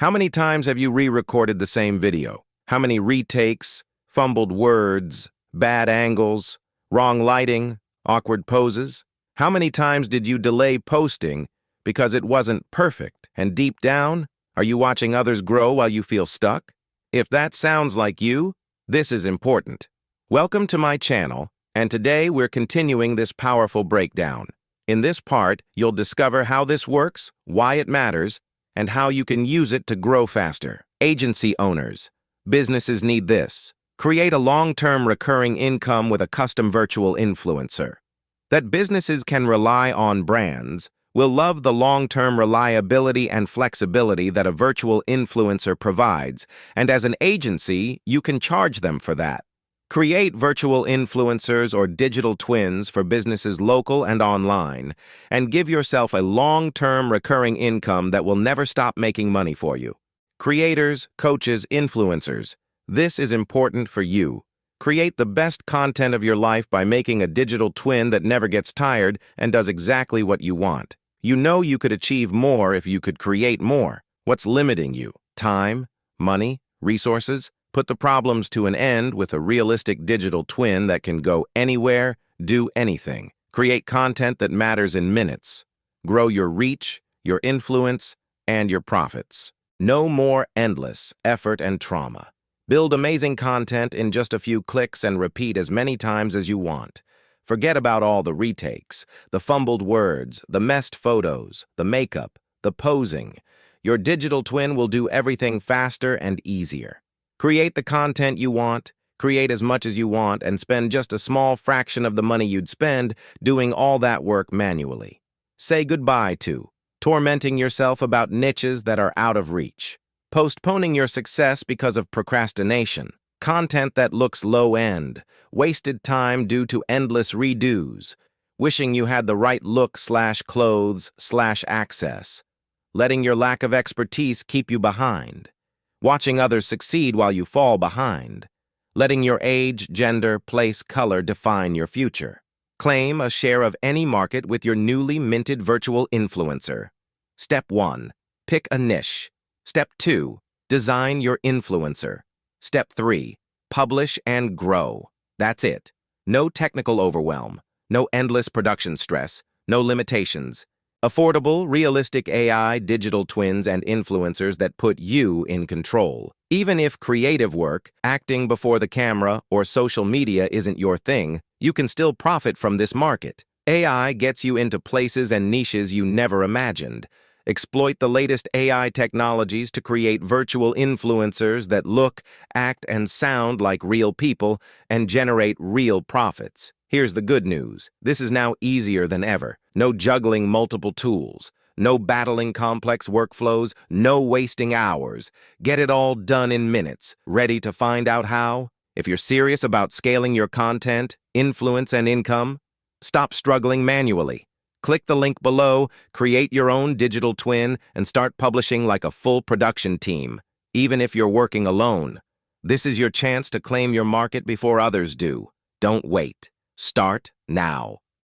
How many times have you re-recorded the same video? How many retakes, fumbled words, bad angles, wrong lighting, awkward poses? How many times did you delay posting because it wasn't perfect? And deep down, are you watching others grow while you feel stuck? If that sounds like you, this is important. Welcome to my channel, and today we're continuing this powerful breakdown. In this part, you'll discover how this works, why it matters, and how you can use it to grow faster. Agency owners. Businesses need this. Create a long-term recurring income with a custom virtual influencer. That businesses can rely on brands will love the long-term reliability and flexibility that a virtual influencer provides, and as an agency, you can charge them for that. Create virtual influencers or digital twins for businesses local and online, and give yourself a long-term recurring income that will never stop making money for you. Creators, coaches, influencers. This is important for you. Create the best content of your life by making a digital twin that never gets tired and does exactly what you want. You know you could achieve more if you could create more. What's limiting you? Time? Money? Resources? Put the problems to an end with a realistic digital twin that can go anywhere, do anything. Create content that matters in minutes. Grow your reach, your influence, and your profits. No more endless effort and trauma. Build amazing content in just a few clicks and repeat as many times as you want. Forget about all the retakes, the fumbled words, the messed photos, the makeup, the posing. Your digital twin will do everything faster and easier. Create the content you want, create as much as you want, and spend just a small fraction of the money you'd spend doing all that work manually. Say goodbye to tormenting yourself about niches that are out of reach. Postponing your success because of procrastination. Content that looks low-end. Wasted time due to endless redos. Wishing you had the right look/clothes/access. Letting your lack of expertise keep you behind. Watching others succeed while you fall behind. Letting your age, gender, place, color define your future. Claim a share of any market with your newly minted virtual influencer. Step 1. Pick a niche. Step 2. Design your influencer. Step 3. Publish and grow. That's it. No technical overwhelm. No endless production stress. No limitations. Affordable, realistic AI, digital twins, and influencers that put you in control. Even if creative work, acting before the camera, or social media isn't your thing, you can still profit from this market. AI gets you into places and niches you never imagined. Exploit the latest AI technologies to create virtual influencers that look, act, and sound like real people and generate real profits. Here's the good news. This is now easier than ever. No juggling multiple tools. No battling complex workflows. No wasting hours. Get it all done in minutes. Ready to find out how? If you're serious about scaling your content, influence, and income, stop struggling manually. Click the link below, create your own digital twin, and start publishing like a full production team, even if you're working alone. This is your chance to claim your market before others do. Don't wait. Start now.